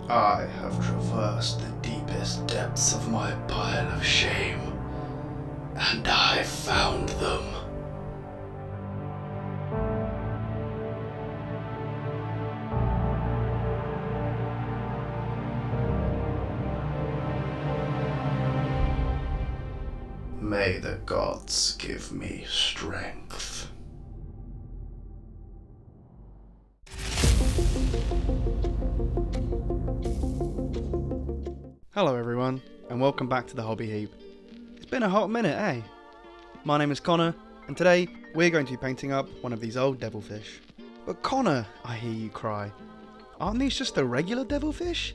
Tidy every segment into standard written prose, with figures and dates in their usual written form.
I have traversed the deepest depths of my pile of shame, and I found them. May the gods give me strength. Hello everyone, and welcome back to the Hobby Heap. It's been a hot minute, eh? My name is Connor, and today we're going to be painting up one of these old devilfish. But Connor, I hear you cry, aren't these just the regular devilfish?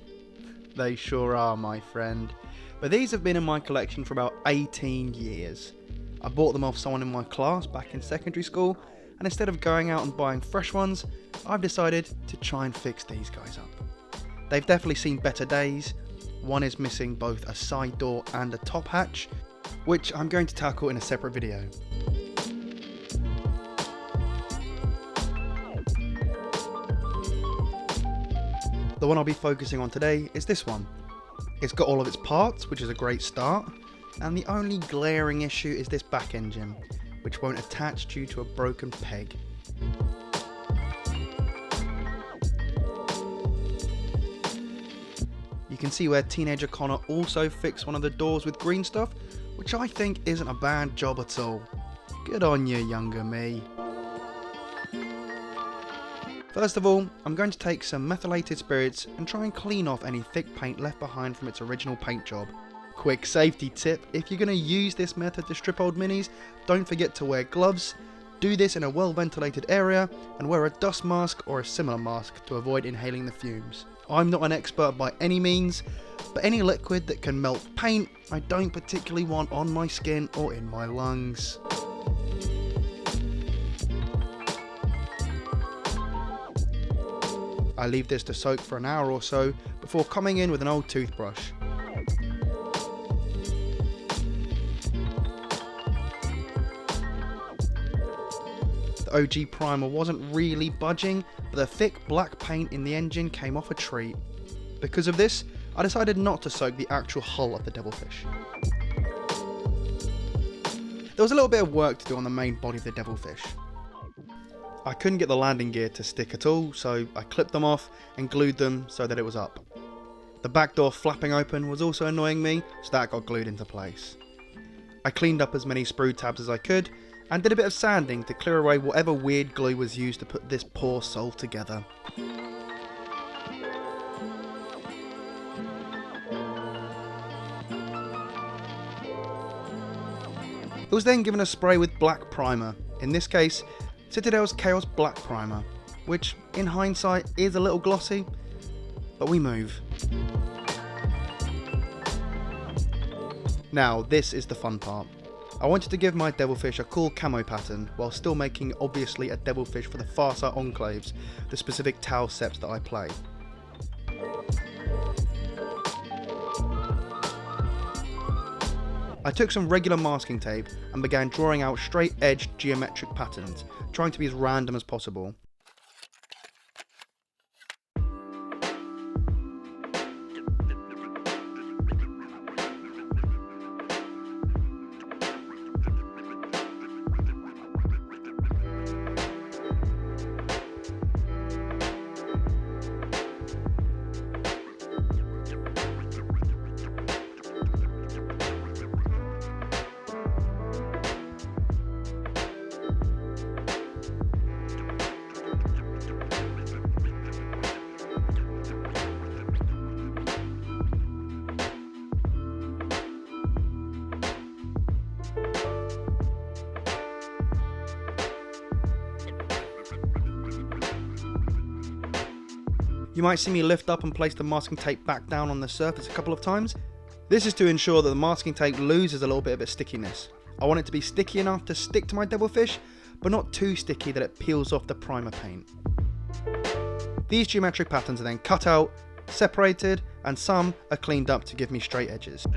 They sure are, my friend. But these have been in my collection for about 18 years. I bought them off someone in my class back in secondary school, and instead of going out and buying fresh ones, I've decided to try and fix these guys up. They've definitely seen better days. One is missing both a side door and a top hatch, which I'm going to tackle in a separate video. The one I'll be focusing on today is this one. It's got all of its parts, which is a great start, and the only glaring issue is this back engine, which won't attach due to a broken peg. You can see where teenager Connor also fixed one of the doors with green stuff, which I think isn't a bad job at all. Good on you, younger me. First of all, I'm going to take some methylated spirits and try and clean off any thick paint left behind from its original paint job. Quick safety tip, if you're going to use this method to strip old minis, don't forget to wear gloves, do this in a well ventilated area, and wear a dust mask or a similar mask to avoid inhaling the fumes. I'm not an expert by any means, but any liquid that can melt paint I don't particularly want on my skin or in my lungs. I leave this to soak for an hour or so before coming in with an old toothbrush. The OG primer wasn't really budging, but the thick black paint in the engine came off a treat. Because of this, I decided not to soak the actual hull of the devilfish. There was a little bit of work to do on the main body of the devilfish. I couldn't get the landing gear to stick at all, so I clipped them off and glued them so that it was up. The back door flapping open was also annoying me, so that got glued into place. I cleaned up as many sprue tabs as I could, and did a bit of sanding to clear away whatever weird glue was used to put this poor soul together. It was then given a spray with black primer, in this case Citadel's Chaos Black Primer, which in hindsight is a little glossy, but we move. Now this is the fun part. I wanted to give my devilfish a cool camo pattern while still making obviously a devilfish for the far side enclaves, the specific T'au seps that I play. I took some regular masking tape and began drawing out straight edged geometric patterns, trying to be as random as possible. You might see me lift up and place the masking tape back down on the surface a couple of times. This is to ensure that the masking tape loses a little bit of its stickiness. I want it to be sticky enough to stick to my devilfish, but not too sticky that it peels off the primer paint. These geometric patterns are then cut out, separated, and some are cleaned up to give me straight edges.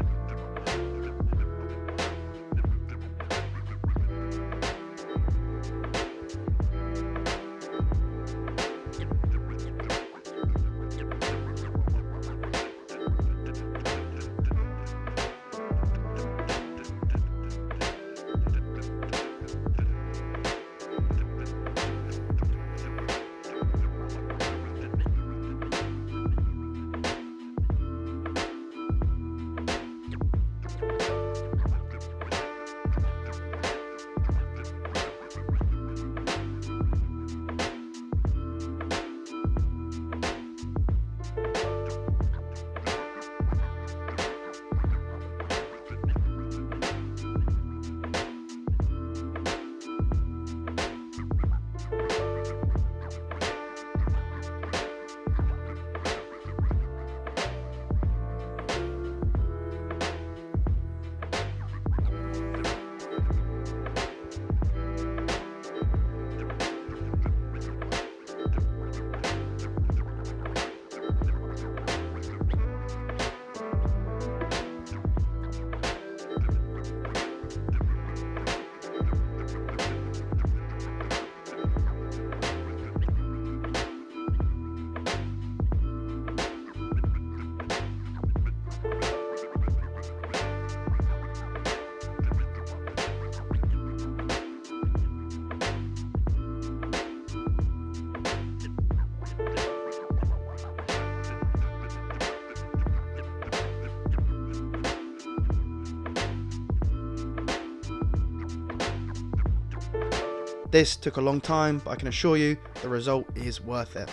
This took a long time, but I can assure you the result is worth it.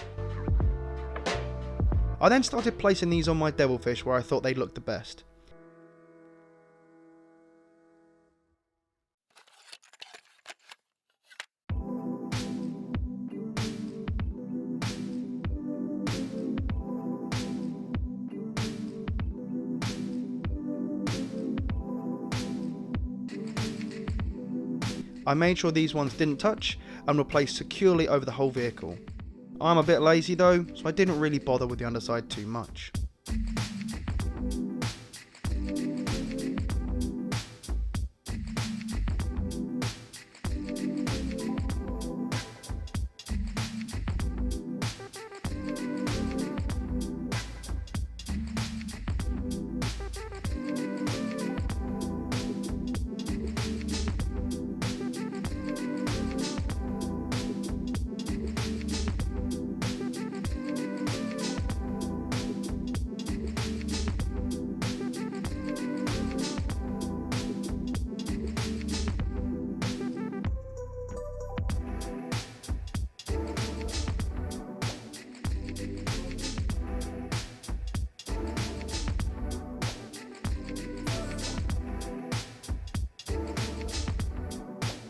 I then started placing these on my devilfish where I thought they'd look the best. I made sure these ones didn't touch and were placed securely over the whole vehicle. I'm a bit lazy though, so I didn't really bother with the underside too much.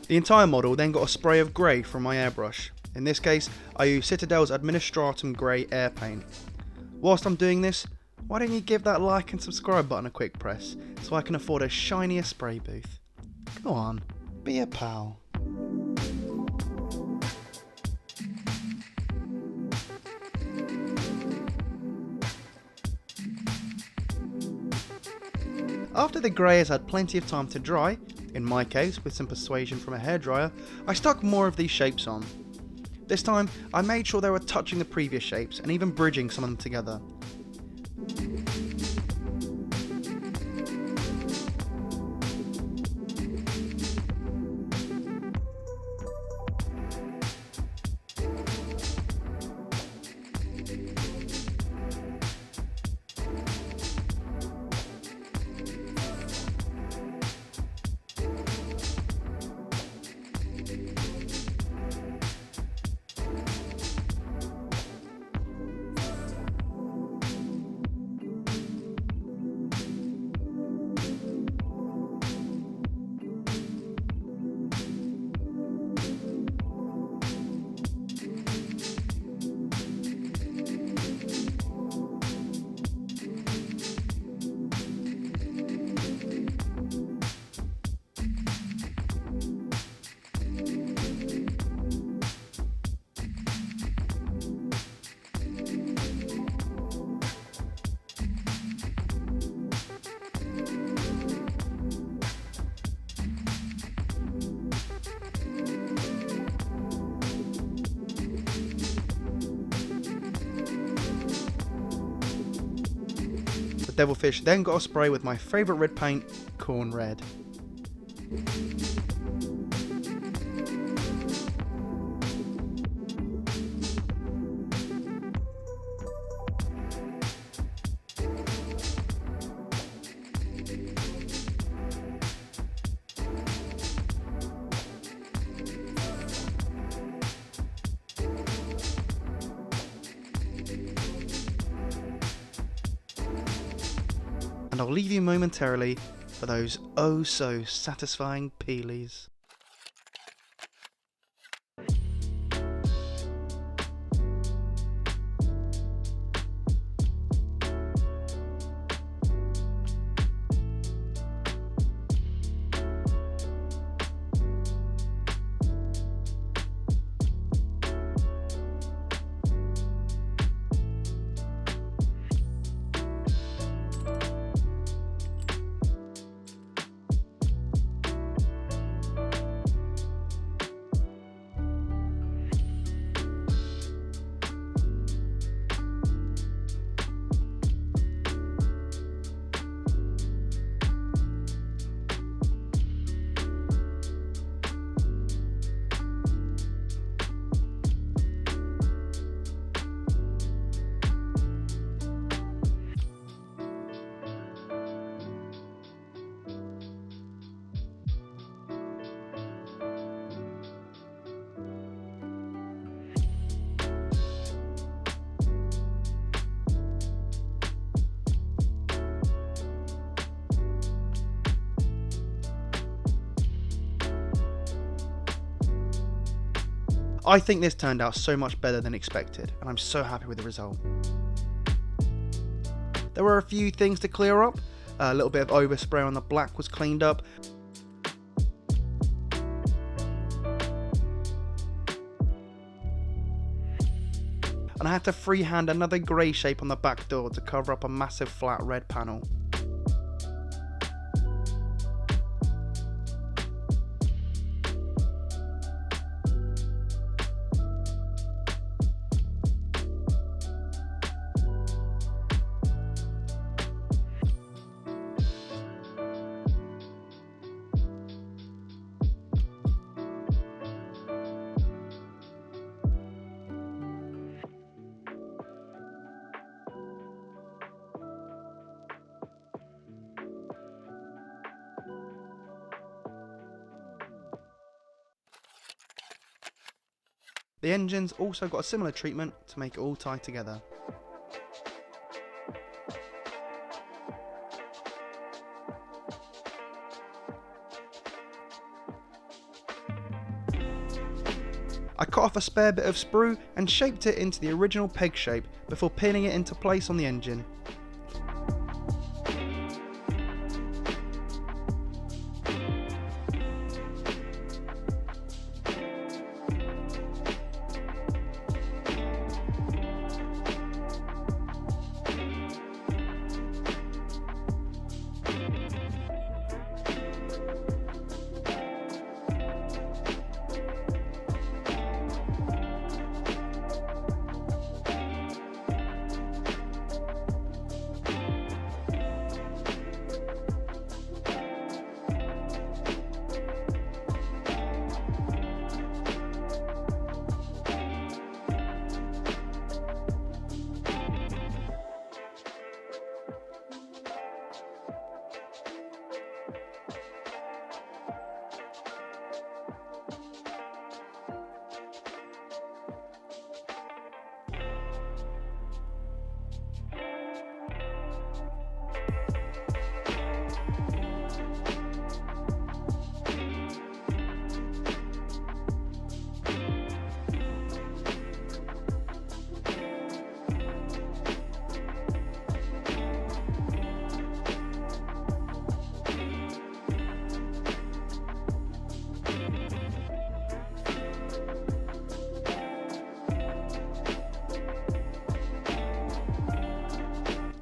The entire model then got a spray of grey from my airbrush. In this case, I used Citadel's Administratum Grey Air Paint. Whilst I'm doing this, why don't you give that like and subscribe button a quick press, so I can afford a shinier spray booth. Go on, be a pal. After the grey has had plenty of time to dry, in my case with some persuasion from a hairdryer, I stuck more of these shapes on. This time I made sure they were touching the previous shapes and even bridging some of them together. Devilfish then got a spray with my favourite red paint, Corn Red. And I'll leave you momentarily for those oh so satisfying peelies. I think this turned out so much better than expected, and I'm so happy with the result. There were a few things to clear up. A little bit of overspray on the black was cleaned up. And I had to freehand another grey shape on the back door to cover up a massive flat red panel. The engines also got a similar treatment to make it all tie together. I cut off a spare bit of sprue and shaped it into the original peg shape before pinning it into place on the engine.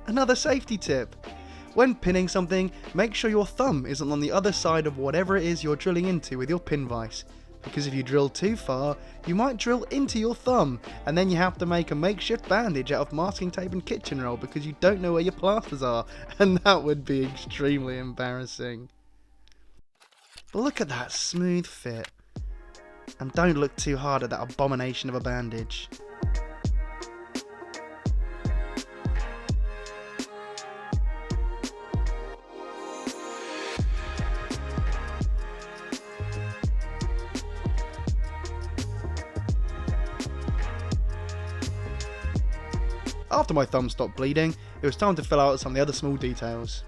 Another safety tip. When pinning something, make sure your thumb isn't on the other side of whatever it is you're drilling into with your pin vise, because if you drill too far, you might drill into your thumb, and then you have to make a makeshift bandage out of masking tape and kitchen roll because you don't know where your plasters are, and that would be extremely embarrassing. But look at that smooth fit. And don't look too hard at that abomination of a bandage. After my thumb stopped bleeding, it was time to fill out some of the other small details.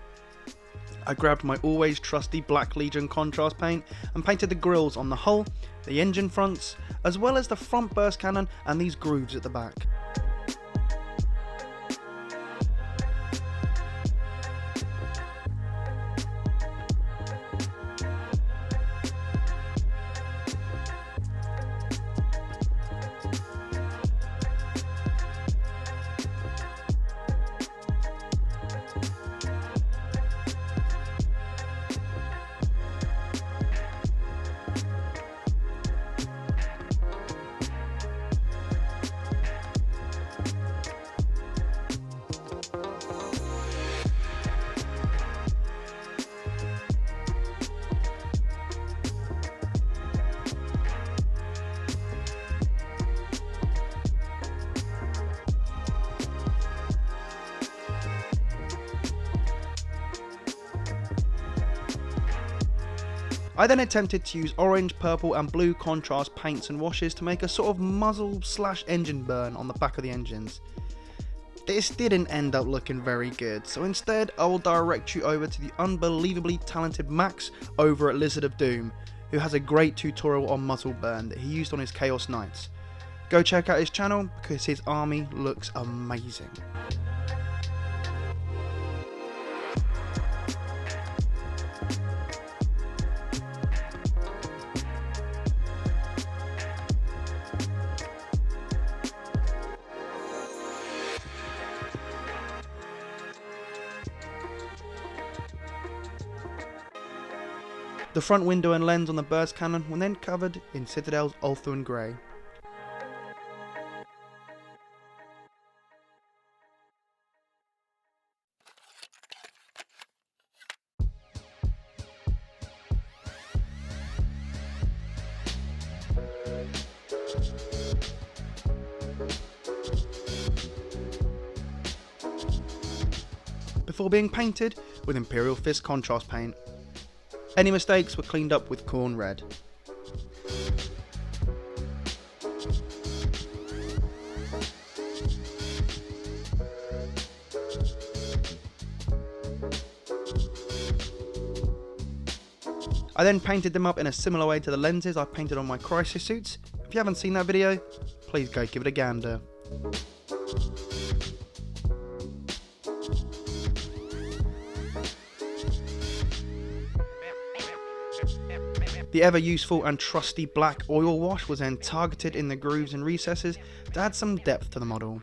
I grabbed my always trusty Black Legion contrast paint and painted the grills on the hull, the engine fronts, as well as the front burst cannon and these grooves at the back. I then attempted to use orange, purple and blue contrast paints and washes to make a sort of muzzle / engine burn on the back of the engines. This didn't end up looking very good, so instead I will direct you over to the unbelievably talented Max over at Lizard of Doom, who has a great tutorial on muzzle burn that he used on his Chaos Knights. Go check out his channel because his army looks amazing. The front window and lens on the burst cannon were then covered in Citadel's Ulthuan Grey. Before being painted with Imperial Fist contrast paint. Any mistakes were cleaned up with Khorne Red. I then painted them up in a similar way to the lenses I painted on my Crisis suits. If you haven't seen that video, please go give it a gander. The ever useful and trusty black oil wash was then targeted in the grooves and recesses to add some depth to the model.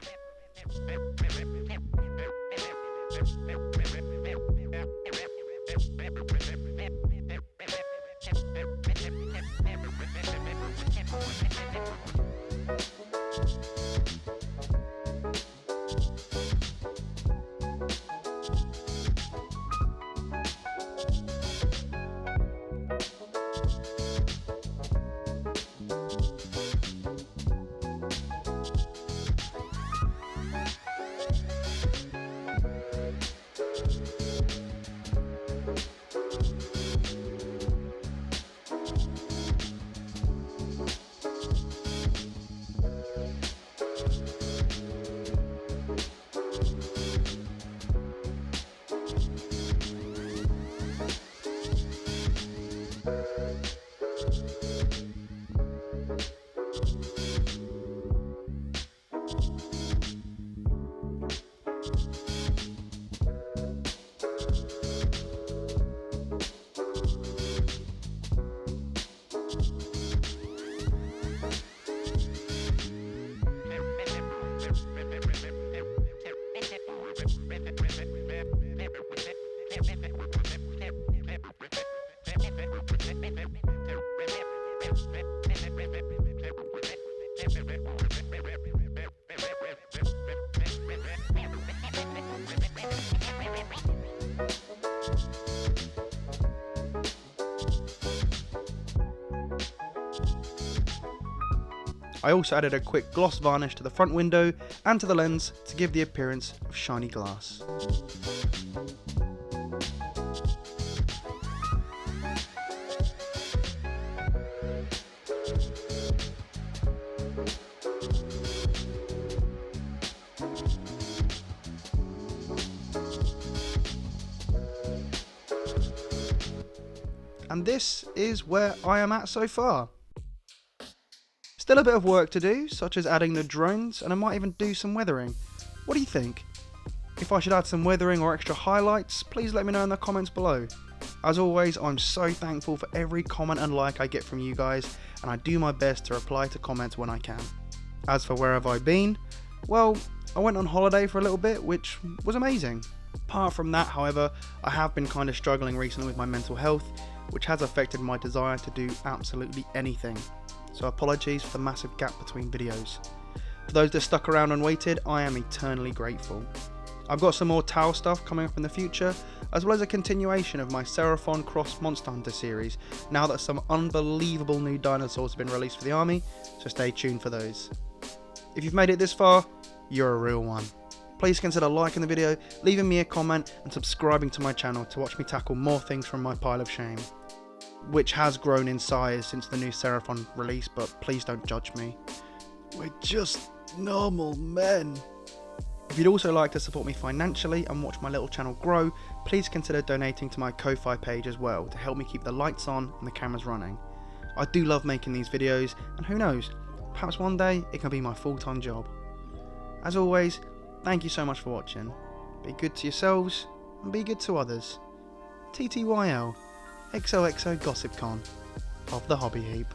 I also added a quick gloss varnish to the front window and to the lens to give the appearance of shiny glass. And this is where I am at so far. Still a bit of work to do, such as adding the drones, and I might even do some weathering. What do you think? If I should add some weathering or extra highlights, please let me know in the comments below. As always, I'm so thankful for every comment and like I get from you guys, and I do my best to reply to comments when I can. As for where have I been? Well, I went on holiday for a little bit, which was amazing. Apart from that, however, I have been kind of struggling recently with my mental health, which has affected my desire to do absolutely anything. So apologies for the massive gap between videos. For those that stuck around and waited, I am eternally grateful. I've got some more T'au stuff coming up in the future, as well as a continuation of my Seraphon Cross Monster Hunter series, now that some unbelievable new dinosaurs have been released for the army, so stay tuned for those. If you've made it this far, you're a real one. Please consider liking the video, leaving me a comment and subscribing to my channel to watch me tackle more things from my pile of shame, which has grown in size since the new Seraphon release, but please don't judge me. We're just normal men. If you'd also like to support me financially and watch my little channel grow, please consider donating to my Ko-Fi page as well to help me keep the lights on and the cameras running. I do love making these videos, and who knows, perhaps one day it can be my full-time job. As always, thank you so much for watching. Be good to yourselves, and be good to others. TTYL, XOXO Gossip Con of the Hobby Heap.